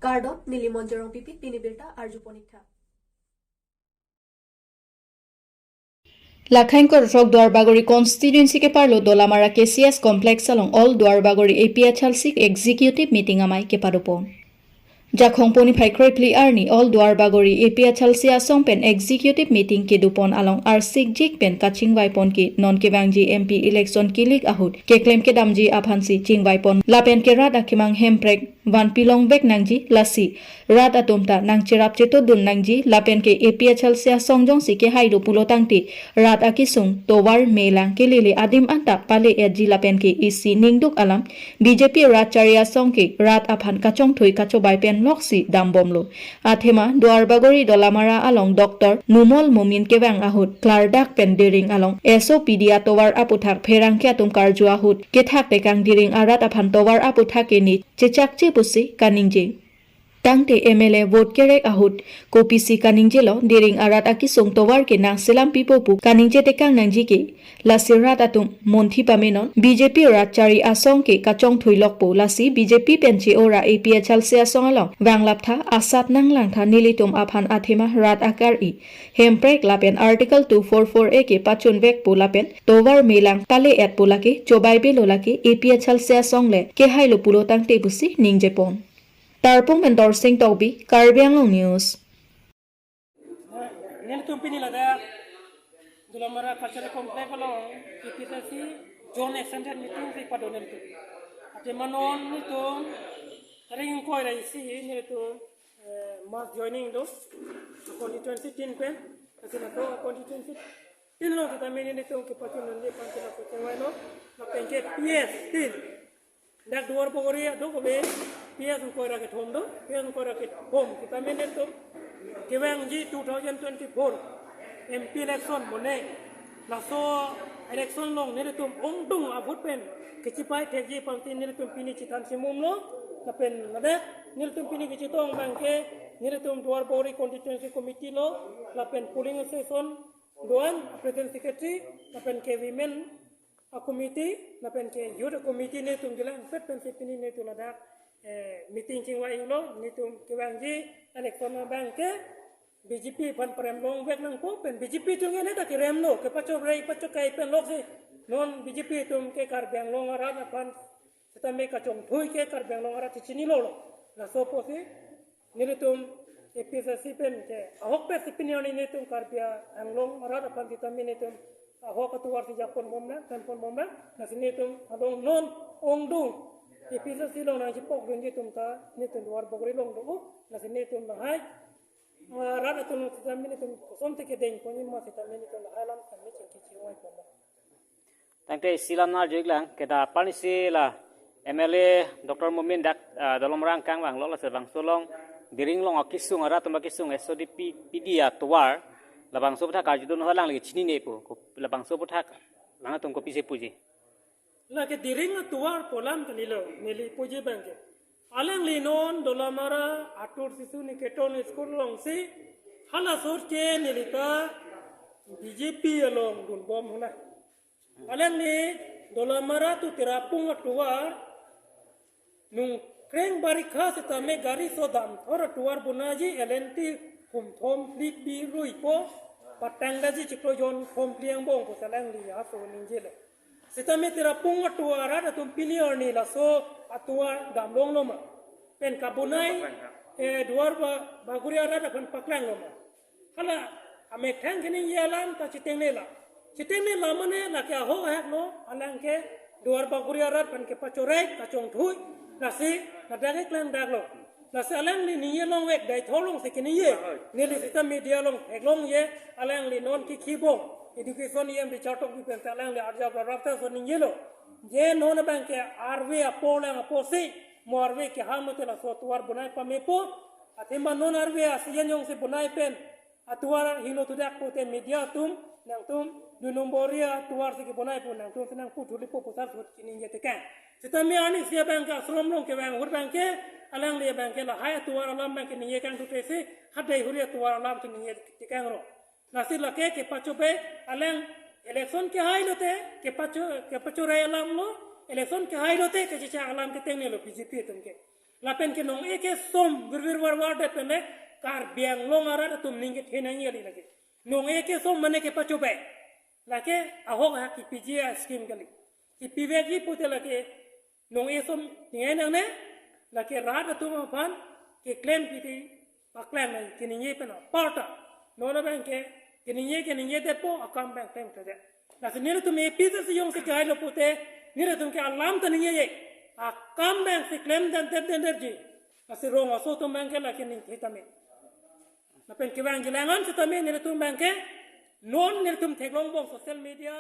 Gardon Nilimonjerong Pipit Pinibirta Arju Ponitha Lakhankor Rok Dwarbagori constituency ke parlo Dolamara KCS complex along all Dwarbagori APHLC executive meeting amai ke parupon. Jakhong poni phaikroi pli arni all Dwarbagori APHLC asong pen executive meeting ke dupon along arsik jik pen kaching waipon ki non ke bangji MP election kilik ahut ke claim ke damji aphansi ching waipon lapen ke rat akimang hemprek van pilong bek nangji lasi rat atomta nang chirap cheto dun nangji lapen ke APHLC asongjong si ke haido pulotangti rat akisung towar melang ke lili adim anta pale edji lapen ke isi ningduk alam BJP rat charia song ke rat aphan kachong thui kacho pen loksi dambomlo athema Dwarbagori Dolamara along Dr. Numol Mumin kewang ahut klardak pen diring along SOPD atowar aputhak pherang kya tum karju ahut kethak tekang diring arat aphan towar aputhak ke ni chechak che pusi kaningje tangte MLA vote kerek ahut kopisi kaningje lo diring arat akisung towar ke nang selam pipopu kaningje tekang nangji ke lasirat atum monthi pamenon BJP ratchari asong ke kachong thuilok po lasi BJP penchi ora APHL se asong along wanglaptha asat nang langtha nilitum aphan athema rat akar I hemprek lapen article 244 a ke pachun vek po lapen towar melang pale et polake chobai be lolake APHL se asong le ke hailo pulotang te busi ningjepon Tarpong endorsing Toby, Caribbean News. Nilitumpini lada Dolamara Cultural Complex along IPTC Zone Extended Meeting si pado nilito. Ate manon nito ring koi rai si nilito mass joining do constituency tin pen kasi nato constituency tin lo kita meni nito ke pachun nandi panchala ko kewai no na penke PS tin dak duar pogori do ko be PS ko ra ke thom do PS ko ra ke home kita meni to kewang ji 2024 MP election mone laso election long nilitum ongdung abut pen kecipai teji pangti nilitum pini citan simum lo kapen nade nilitum pini kecitong bangke nilitum duar pogori constituency committee lo lapen polling station doan president secretary lapen ke women a committee lapen ke youth committee ne tum gilang pet pen sepini ne tu ladak meeting cing wai lo ne tum kewangji election bangke BJP pan prem long vek nang po pen BJP tu ngene ta kirem lo ke pacho rei pacho kai pen lok si non BJP tum ke kar bang long ara pan kita me ka chong thui ke kar bang long ara chini lo la so po si ne tum APSC pen ke ahok pe sipini oni ne tum kar pia anglong ara pan kita me ne tum ahok atuar si japon momna kan pon momna na sini tum adong non ongdung APSC lo na jipok dun tum ta ne tum duar bogri long do na sini tum na hai rada tu kita mini tu somte ke deng koni ma kita mini tu halam kami cengki ciwai poma. Tangte silam na jeglang kita panisi la MLA Dr. Mumin dak dalam rangkang bang lola sebang solong diring long akisung ara tuma kisung SODP PDA tuar labang sobta kaju dun halang lagi cini ne pu labang sobta langa tum kopi se puji. La ke diring tuar polam kanilo nili puji bangke. Alang linon Dolamara atur sisu ni keton school long si hala sur ke nilita BJP along dun bom huna alang ni Dolamara tu terapung tuar nung kreng barikha setame gari sodam or tuar bunaji LNT kum thom lik bi rui po patangga ji chiklo jon thom pliang bong ko salang li aso ninjele setame terapung tuara da tum pilior ni la so atua damlong loma pen kabunai duar baguria rada kan paklang loma kala ame thang kini yalan ta chiteng ne la mane la ke ho hak no alang ke duar baguria rad pen ke pachorek ka chong thui nasi nadage klang daglo nasi alang ni ye long wek dai tholong se kini ye ni li sistem media long ek long ye alang li non ki khibong education yem di chatok bi pen alang li arja rapta so ni yelo je non bang ke arwe apole aposi morwe ke hamate la sotuar bunai pamepo atimba non arwe asian yong se bunai pen atuar hino tudak pote media tum nang tum dunomboria tuar se ke bunai pun nang tum senang pu thuli po pusar sot kini ye tekan sitami ani sia bang ka srom long ke bang hur bang ke alang le bang ke la hay tuar alam bang ke ni ye kan tu tese hadai huria tuar alam ke ni ye tekan ro nasi la ke pachobe alang election ke hai lote ke pacho re alam lo election ke hai lote ke chicha alam ke tengne lo BJP tumke lapen ke nong eke som bir war de pene kar biang long ara tum ning ke thena ngi ali lagi nong eke som mane ke pachobe lake ahok ha ki PGI scheme kali ki PVG pute lake nong e som ngai nang ne lake rat tum pan ke claim piti paklan nai kininye pena parta nona banke kininye depo akam bank claim kade lake nire tum e pita se yong se kai lo pute nire tum ke alam taninye ye akam bank se claim dan energy ase rong aso tum bank la kinin hitame lapen ke bang gilangan se tame nire tum bank non nire tum theglong bong social media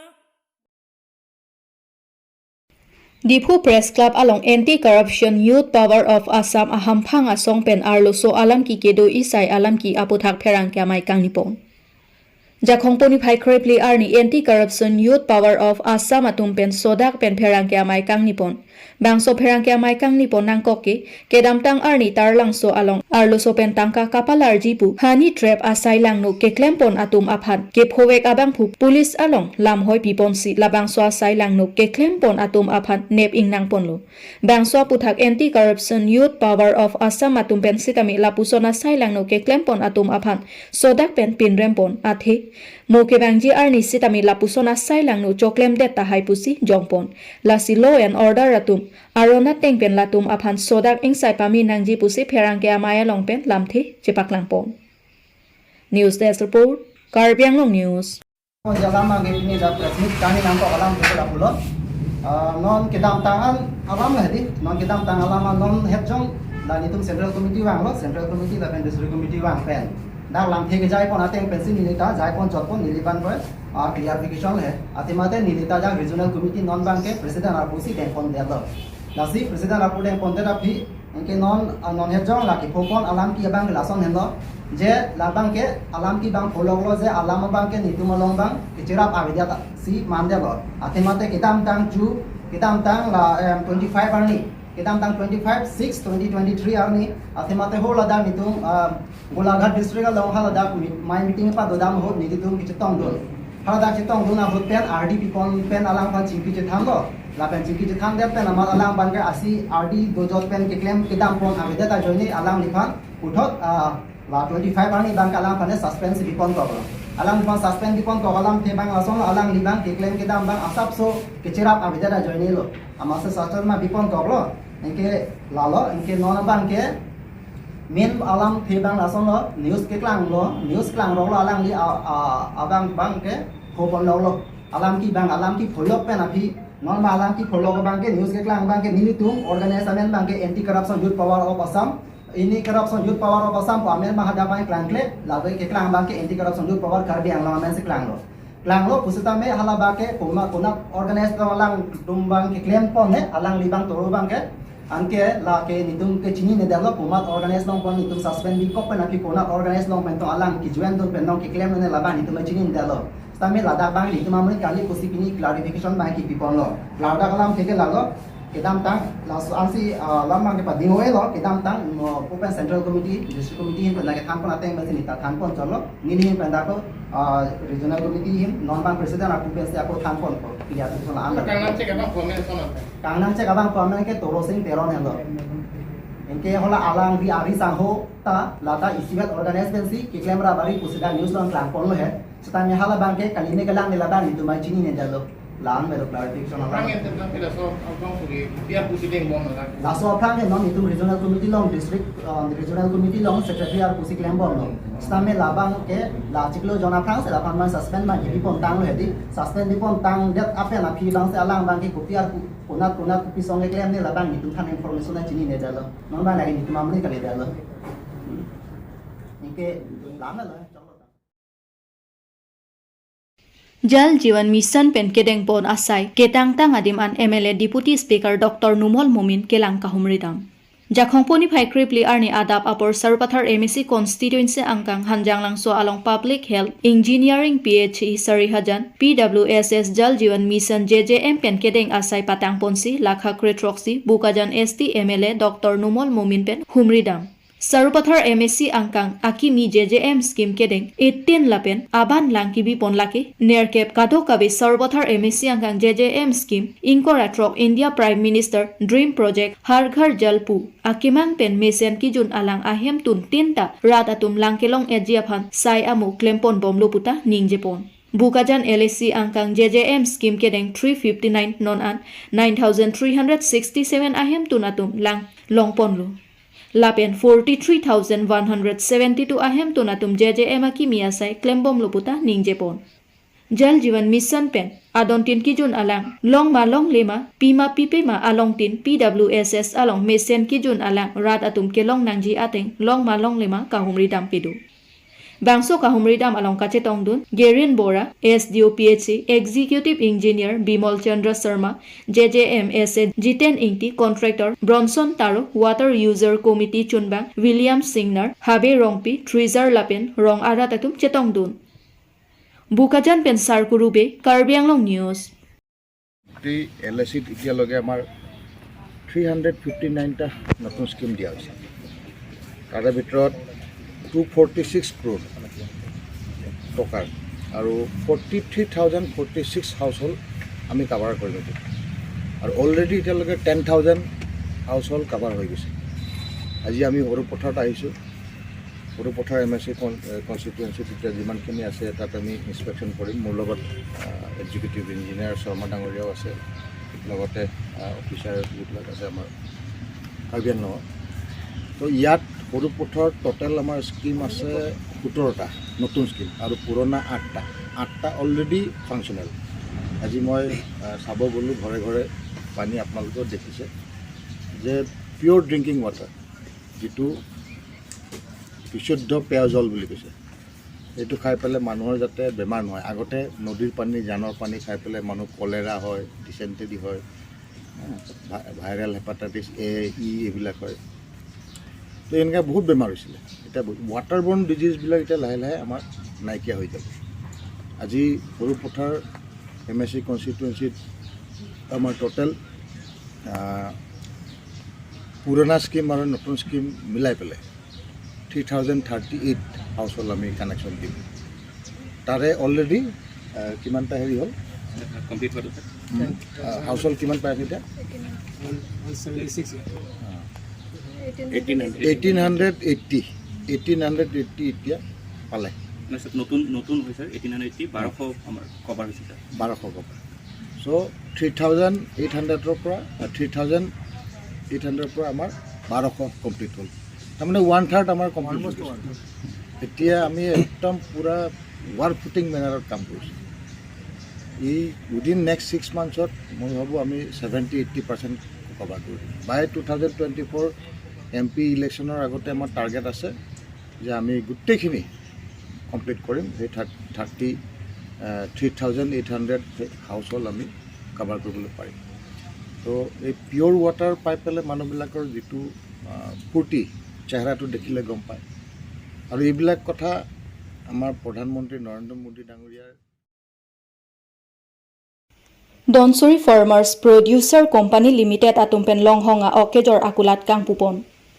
Dipu Press Club along Anti-Corruption Youth Power of Assam aham phanga songpen arloso alam ki kedo isai alam ki aputhak pherang kyamai kangnipon Jakhong poni phai krepli arni Anti-Corruption Youth Power of Assam atumpen sodak pen pherang kyamai kangnipon bangso pherang kyamai kangnipon nangkoke kedamtang arni tarlangso along arloso pen tangka kapalar jipu hani trap asai langno ke klempon atum aphan ke phowek abang phu police along lam hoi pipon si labangso asai langno ke klempon atum aphan nep ingnang ponlo bangso puthak Anti-Corruption Youth Power of Assam atumpen sitami lapusona sai langno ke klempon atum aphan sodak pen pinrempon athe moke bangji arni sitami lapusona sai langno choklem detta haipusi jongpon lasi law and order atum arona tengpen latum aphan sodak ingsai pami nangji pusi pherang ke amaya longpen lamthi chipaklangpon News Desk Report Karbi Anglong News Jalama gini da presmit kani nampak alam betul pulau non kedam tangan alam lah di non kedam tangan alam non hepjong dan itu Central Committee wang lo Central Committee dan District Committee wang pen dah lam thege jai pon ateng pensi nilita jai pon jot pon niliban boy clarification hai atimate nilita ja Regional Committee non bang ke President Arpusi ten pon dia lo nasi President Arpu ten pon dia phi इनके non hepjong laki phokon alam ki bang lason hendo je labang ke alam ki bang phologlo je alam bang ke nitumolong bang kichirap avidya si mande lo atimate kitam tang la 25 arni kitam tang 25/6/2023 arni atimate ho lada nitum golaghat district lo halada my meeting pa dodam ho nitum kichitong don halada chitong dona ho pen RDP pen alam pan chimpi chitham lo la pen chimpi chitham de pen amal alam bang ke asi RD dojot pen ke claim kitam pon avidya ta joini alam lipan uthot la 25 ani bang alam pane suspense dipon ko alam lipan suspend dipon ko alam the bang asom alam libang ke claim kitam bang asap so kichirap avidya ta joini lo amase suspense ma dipon ko lo इनके लालो इनके non बंग के main आलम थे बंग लासों लो news Klang रो आलम ली आबंग बंग के फोपन लो आलम की follow पे ना भी non आलम की follow को बंग के news के क्लांग बंग के नीलितुम ऑर्गेनाइजेशन बंग के anti corruption youth power of Assam इनी corruption youth power of Assam पामेर महादाबाई क्लांग ले लावे के क्लांग बंग के anti corruption youth power Karbi आंगला में से क्लांग लो पुसता में हाला बाके कोना ऑर्गेनाइज तो आलम दुमबंग के क्लेम पन है आलम लिबंग तोरो बंग के anke la ke nitum ke chini ne develop umat organize long pon nitum suspend bi kop na ki kona organize long pen to alang ki juan don pen ki claim ne laban nitum chini ne develop stame lada bang nitum amri kali posipini clarification ba ki pipon lo lada kalam theke lago kedam tang la so ansi lamang ke pading hoe lo kedam tang open Central Committee District Committee hin pen ke tham pon ateng basi nita tham pon cholo nili hin pen da ko Regional Committee hin non bang president aku pen se aku tham pon ko ya so la anda kangnam che kabang komen ke toro sing teron hendo इनके होला आलांग भी आरी सांहो ता लाता इसीवत organisation सी कि camera बारी पुसिदा news long Klang पोलो है सता में हाला बांग के कलिने कलांग ने लादा नि तुमा चिनी ने जलो लांग में क्लैरिफिकेशन होला लासो अफ्रांग के नॉन इतुम रीजनल कमिटी लॉन्ग डिस्ट्रिक्ट रीजनल कमिटी लॉन्ग सेक्रेटरी आर पुसि क्लेम बोल नो सता में लाबांग के लाचिकलो जोना फ्रांग से लाफान मान सस्पेंड मा गिपी पोन तांग हेदी सस्पेंड दि पोन तांग डेट अपे ना फी लांग से आलांग बांग के कॉपी आर कोना कुपी संगे क्लेम ने लाबांग नि तुम थान इंफॉर्मेशन ना चिनी ने जलो नॉन बा लागि नि तुम आमने कले जलो इनके लांग लो Jal Jiwan Mission pen kedeng pon asai ketang tang adim an MLA Deputy Speaker Dr. Numol Mumin kelang kahumridam Jakhong poni phai kripli arni adap apor Sarpathar MEC constituency angkang hanjang langso along Public Health Engineering PHE Sarihajan PWSS Jal Jiwan Mission JJM pen kedeng asai patang ponsi lakha kretroksi bukajan ST MLA Dr. Numol Mumin pen humridam Sarupathar MSc angkang akimi JJM scheme kedeng 18 lapen aban langkibi ponlaki nerkep kado kabe Sarupathar MSc angkang JJM scheme inkoratrok India Prime Minister Dream Project Har Ghar Jal Pu akimang pen mesen kijun alang ahem tun tinta rat atum langkelong ejiaphan sai amu klempon bomlo puta ningjepon Bukajan LSC angkang JJM scheme kedeng 359 non an 9367 ahem tun atum lang longponlu Lapen 43,172 ahem tunatum JJM akimi asai klembom luputa ningjepon. Jal Jivan Mission pen adontin kijun alang long ma long lema pima pipe ma along tin PWSS along mesen kijun alang rat atum kelong nangji ateng long ma long lema kahumri dam pidu. Bangso kahumri dam along kachetong dun Gerin Bora SDO PHC Executive Engineer Bimol Chandra Sharma JJM SA Jiten Ingti Contractor Bronson Taro Water User Committee Chunbang William Singner Habe Rongpi Trizar Lapen Rong Aratatum Chetong dun Bukajan pen Sarkurube Karbianglong News LSC এতিয়ালৈকে আমাৰ 359টা নতুন scheme দিয়া হৈছে তাৰে ভিতৰত 246 crore টকাৰ আৰু 43,046 house hold আমি কাভাৰ কৰি দিছোঁ আৰু অলৰেডি এতিয়ালৈকে 10,000 হাউচ হোল্ড কাভাৰ হৈ গৈছে আজি আমি সৰুপথাৰত আহিছোঁ সৰুপথাৰ MSc কনষ্টিটুৱেঞ্চিত এতিয়া যিমানখিনি আছে তাত আমি ইনস্পেকশ্যন কৰিম মোৰ লগত এক্সিকিউটিভ ইঞ্জিনিয়াৰ শৰ্মা ডাঙৰীয়াও আছে লগতে অফিচাৰ যিবিলাক আছে আমাৰ কাৰ্বি আংলঙত তো ইয়াত সৰুপথাৰ টোটেল আমাৰ স্কিম আছে 17টা নতুন স্কিম আৰু পুৰণা 8টা অলৰেডি ফাংচনেল আজি মই চাব গ'লোঁ ঘৰে ঘৰে পানী আপোনালোকেও দেখিছে যে পিয়'ৰ ড্ৰিংকিং ৱাটাৰ যিটো বিশুদ্ধ পেয় জল বুলি কৈছে এইটো খাই পেলাই মানুহৰ যাতে বেমাৰ নহয় আগতে নদীৰ পানী জানৰ পানী খাই পেলাই মানুহ কলেৰা হয় ডিচেণ্টেৰি হয় ভাইৰেল হেপাটাইটিছ A E এইবিলাক হয় তো এনেকৈ বহুত বেমাৰ হৈছিলে এতিয়া ৱাটাৰবৰ্ণ ডিজিজবিলাক এতিয়া লাহে লাহে আমাৰ নাইকিয়া হৈ যাব আজি সৰুপথাৰ MSc কনষ্টিটুৱেঞ্চিত আমাৰ টোটেল পুৰণা স্কিম আৰু নতুন স্কিম মিলাই পেলাই 3,038 হাউচ হোল্ড আমি কানেকশ্যন দিম তাৰে অলৰেডি কিমানটা হেৰি হ'ল কমপ্লিট হ'ল হাউচ হোল্ড কিমান পাই আছে এতিয়া 1880 এতিয়া পালে নতুন হৈছে 1880 1200 আমাৰ কভাৰ হৈছে 1200 কভাৰ চ' 3,800ৰ পৰা 3,800ৰ পৰা আমাৰ 1200 কমপ্লিট হ'ল তাৰমানে 1/3 আমাৰ কমপ্লিট হৈছে এতিয়া আমি একদম পূৰা ৱাৰ ফুটিং মেনাৰত কাম কৰিছোঁ এই উইদিন নেক্সট 6 মান্থছত মই ভাবোঁ আমি 70-80% কভাৰ কৰি দিম বাই 2024 MP ইলেকশ্যনৰ আগতে আমাৰ টাৰ্গেট আছে যে আমি গোটেইখিনি কমপ্লিট কৰিম সেই 3,800 হাউচ হোল্ড আমি কভাৰ কৰিবলৈ পাৰিম তো এই পিয়'ৰ ৱাটাৰ পাই পেলাই মানুহবিলাকৰ যিটো ফূৰ্তি চেহেৰাটো দেখিলে গম পায় আৰু এইবিলাক কথা আমাৰ প্ৰধানমন্ত্ৰী নৰেন্দ্ৰ মোদী ডাঙৰীয়াৰ Donsuri Farmers Producer Company Limited atumpen longhonga okejor akulat kang pupon.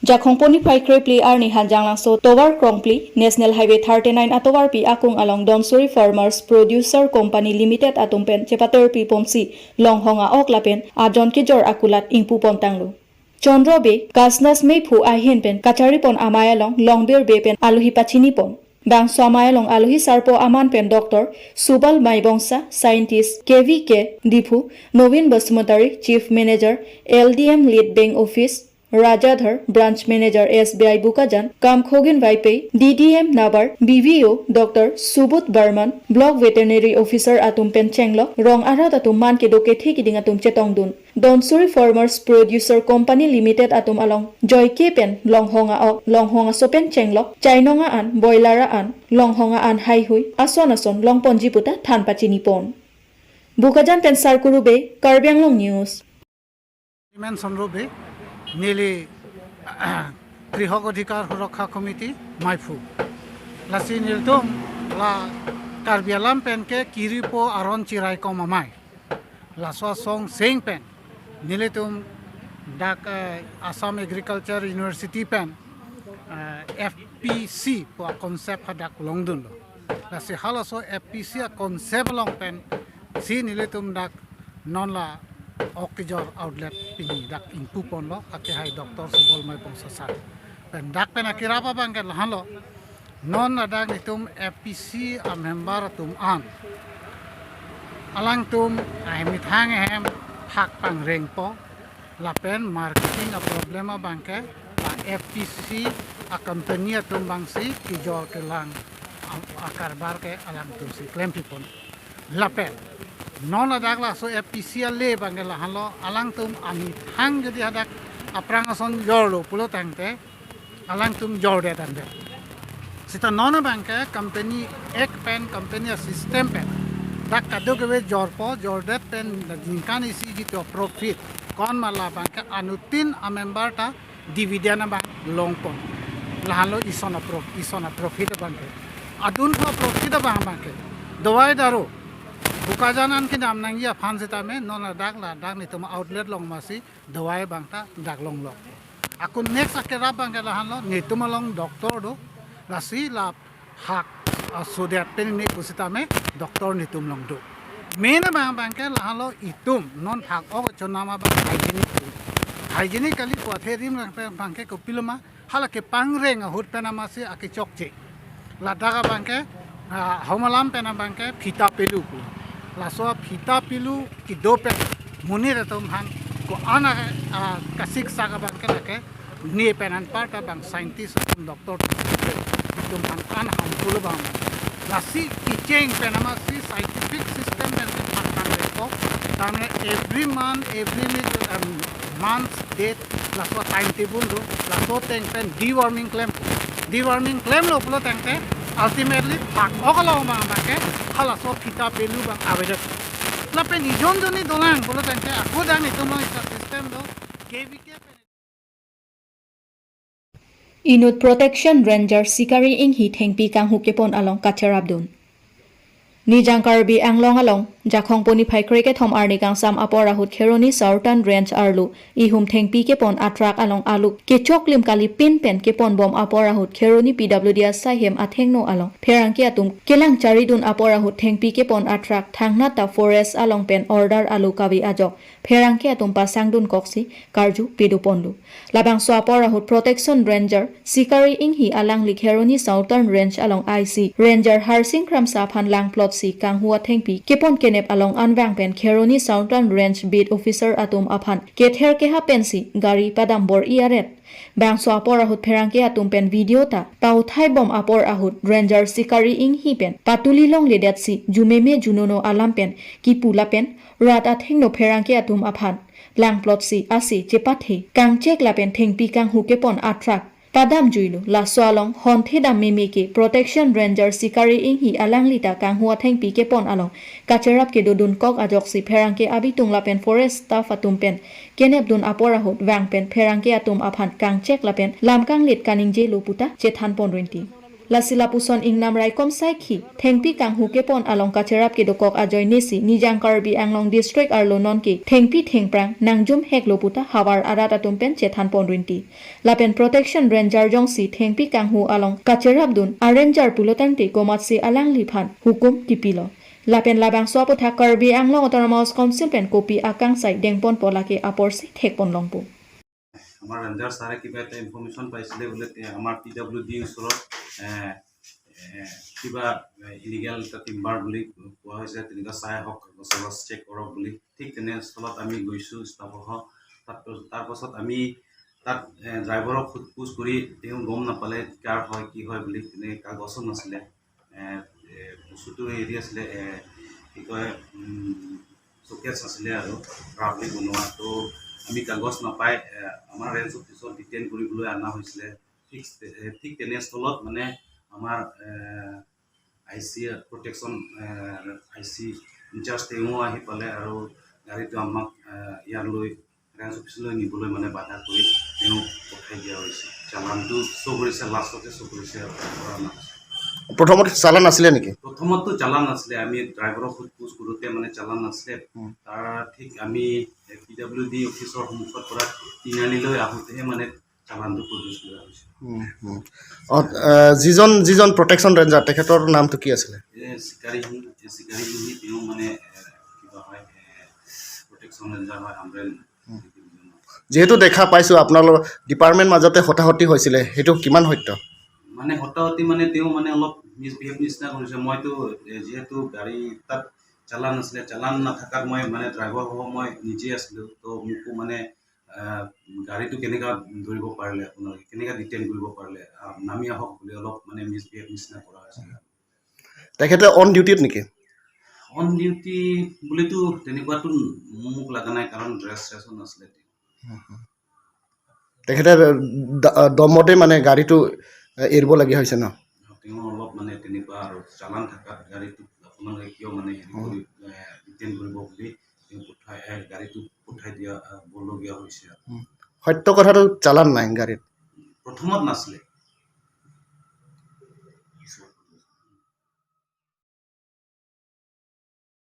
Jakhong poni paikre pli arni hanjang langso towar krongpli National Highway 39 atowar pi akung along Donsuri Farmers Producer Company Limited atumpen chepater pi ponsi longhonga oklapen ajon kejor akulat ingpupon tanglu. Chondro be kasnas mei phu ahin pen kachari pon amayalong longbeer be pen aluhi pachini pon. Bang Somayalong Aluhi Sarpo Aman Pen Doctor Subal Maibongsa Scientist KVK Dipu Novin Basmotari Chief Manager LDM Lead Bank Office Rajadhar Branch Manager SBI Bukajan Kamkhogin Vaipei DDM Nabar BVO Dr. Subut Barman Block Veterinary Officer Atum Pen Chenglok Rong Arat Atum Man ke doke thikiding Atum Chetong Dun Donsuri Farmers Producer Company Limited atum along Joy Kepen Longhonga Sopen Chenglok Chainonga an Boilara an Longhonga an Haihui Ason Longponji puta Thanpachi Nipon Bukajan pen Sarkurube Karbianglong News ইমান চন্দ্ৰবে নীলি কৃষক অধিকাৰ সুৰক্ষা committee মাইফু lassi নিৰ্দম লা কাৰ্বিয়ালাম পেনকে কিৰিপো আৰণ চিৰাই কমামাই লাচোৱা চং চেং পেন নীলিতুম ডাক আসাম এগ্ৰিকালচাৰ ইউনিভাৰ্চিটি পেন FPC po konsep hadak longdun lo lasi halaso FPC konsep long pen si nile tum dak non la okijor outlet pini dak impu pon lo ake hai doktor subol mai pong sasar pen dak pen akirapa bang ke lahalo non adak nitum FPC a member tum an alang tum ai mithang hem hak pang reng po la pen marketing a problema bangke la FPC a company tum bangsi ki jor ke lang a karbar ke alang tum si claim pipon la pen non adak la so FPC a le bangke la halo alang tum ami hang jadi adak aprang son jor lo pulo tangte alang tum jor de tangte sita non bangke company ek pen company a system pen dak kado ke jor po jor de pen jinkan isi gitu profit kon mala bangke anutin a member ta dividend bang long pon lahalo isona profit bangke adun ko profit bang bangke dawai daro buka janan ki nam nang ya phan sita me non dak la dak ni tuma outlet long masi dawai bangta dak long lo akun next akera bangke lahalo ni tuma long doctor do lasi la hak so that pen ni kusita me doctor ni tum long do mena bang bangke lahalo itum non hak o chonama bang hygienic kali ko therim lang bangke ko piloma halake pangreng hut penama se ake chokche la daga bangke homalam pena bangke phita pelu la so phita pelu ki do pe munir tum han ko ana kasik saga bangke lake ni penan parta bang scientist doctor tum han an harmful bang la si ki change penama si scientific system pen patang ko tamne every month date la so timetable do la so teng pen deworming claim lo pulo teng te ultimately pak okalo bang bangke hala so phita pelu bang awedet la pen ijon joni dolang pulo teng te akodang itumo system do KVK Inut Protection Ranger Sikari Inghi Thengpi Kang Hukepon along Kacharabdun. Nijang Karbi Anglong along Jakhong Poni Phai Kreke Thom Arni Kang Sam Apora Hut Kheroni Southern Range Arlu Ihum Thengpi Kepon Atrak along Alu Kechok Lim Kali Pin Pen Kepon Bom Apora Hut Kheroni PWD Sahem Athengno along Pherangki Atum Kelang Charidun Apora Hut Thengpi Kepon Atrak Thangnata Forest along Pen Order Alu Kawi Ajok Pherangki Atum Pasangdun Koksi Karju Piduponlu Labang So Apora Hut Protection Ranger Sikari Inghi alang Likheroni Southern Range along IC Ranger Harsing Kram Saphan Lang Plot Si Kang Hua Thengpi Kepon Kenep along Anwang Pen Kheroni Southern Range Beat Officer Atum Aphan Kether Keha Pensi Gari Padambor Iaret Bang So Apor Ahut Pherangke Atum Pen Video Ta Pau Thai Bom Apor Ahut Ranger Sikari Inghi Pen Patuli Long Ledat Si Jumeme Junono Alam Pen Kipula Pen Rat Athengno Pherangke Atum Aphan Lang Plot Si Asi Chepathe Kang Chek La Pen Thengpi Kang Hukepon Atrak Padam Juilu La Swalong Honte Dam Mimike Protection Ranger Sikari Inghi Alang Lita Kang Hua Thengpi Kepon along Kacharap ke dodun kok ajok si Pherangke Abitung La Pen Forest Staff Atum Pen Kenep dun Aporahut Wang Pen Pherangke Atum Aphan Kang Chek La Pen Lam Kang Lit Kaning Je Luputa Chethan Pon Rinti Lasila Puson Ingnam Raikom Saikhi Thengpi Kang Hukepon along Kacharap ke dokok ajoy nesi Nijang Karbi Anglong District Arlo Nonki Thengpi Thengprang Nangjum Hek Loputa Hawar Arat Atum Pen Chethan Pon Rinti Lapen Protection Ranger Jongsi Thengpi Kang Hu along Kacharap dun Arranger Pulotante Komatsi Alang Liphan Hukum Kipilo Lapen Labang Swapotha Karbi Anglong Autonomous Council Pen Kopi Akang Sai Dengpon Polake Aporsi Thekpon Longpo আমাৰ ranger ছাৰে কিবা এটা information পাইছিলে বোলে আমাৰ PWD ওচৰত কিবা illegal এটা টিম্বাৰ বুলি কোৱা হৈছে তেনেকুৱা চাই হওক গছৰ চেক কৰক বুলি ঠিক তেনেস্থলত আমি গৈছোঁ ষ্টাফসহ তাৰপাছত আমি তাত ড্ৰাইভাৰক সোধপোছ কৰি তেওঁ গম নাপালে কাৰ হয় কি হয় বুলি তেনে কাগজো নাছিলে বস্তুটো হেৰি আছিলে কি কয় চকেছ আছিলে আৰু ৰাফলি বনোৱা তো আমি কাগজ নাপাই আমাৰ ৰেঞ্জ অফিচত ডিটেইন কৰিবলৈ অনা হৈছিলে ঠিক তেনেস্থলত মানে আমাৰ IC প্ৰটেকশ্যন IC ইনচাৰ্জ তেওঁ আহি পালে আৰু গাড়ীটো আমাক ইয়ালৈ ৰেঞ্জ অফিচলৈ নিবলৈ মানে বাধা কৰি তেওঁ পঠাই দিয়া হৈছে চালানটো শ্ব' কৰিছে লাষ্টতে শ্ব' কৰিছে প্ৰথমতে চালান নাছিলে নেকি প্ৰথমতো চালান নাছিলে আমি ড্ৰাইভাৰক সোধপোছ কৰোঁতে মানে চালান নাছিলে তাৰ ঠিক আমি PWD অফিচৰ সন্মুখৰ পৰা তিনিআলিলৈ আহোঁতেহে মানে চালানটো প্ৰডিউচ কৰা হৈছে যিজন প্ৰটেকশ্যন ৰেঞ্জাৰ তেখেতৰ নামটো কি আছিলে? চিকাৰী তেওঁ মানে কিবা হয় প্ৰটেকশ্যন ৰেঞ্জাৰ হয় আমৰেল। যিহেতু দেখা পাইছোঁ আপোনালোকৰ ডিপাৰ্টমেণ্ট মাজতে হতাহতি হৈছিলে, সেইটো কিমান সত্য? মানে হতাহতি মানে তেওঁ মানে অলপ মিছবিহেভ নিচিনা কৰিছে। মইতো যিহেতু গাড়ী তাত চালান নাছিলে, চালান নাথাকাত মই মানে ড্ৰাইভাৰ হ'ব মই নিজে আছিলোঁ, তো মোকো মানে গাড়ীটো কেনেকুৱা ধৰিব পাৰিলে, আপোনালোকে কেনেকুৱা ডিটেইন কৰিব পাৰিলে, নামি আহক বুলি অলপ মানে মিছবিহেভ নিচিনা কৰা হৈছে। তেখেতে অন ডিউটিত নেকি? অন ডিউটি বুলিতো তেনেকুৱাতো মোক লগা নাই, কাৰণ ড্ৰেছ চেছো নাছিলে। তেখেতে দমতে মানে গাড়ীটো এৰিবলগীয়া হৈছে ন? তেওঁ অলপ মানে তেনেকুৱা আৰু চালান থাকাত গাড়ীটো আপোনালোকে কিয় মানে হেৰি কৰি ডিটেইন কৰিব বুলি তেওঁ গাড়ীটো পঠাই দিবলগীয়া হৈছে। সত্য কথাটো চালান নাই গাড়ীত? প্ৰথমত নাছিলে।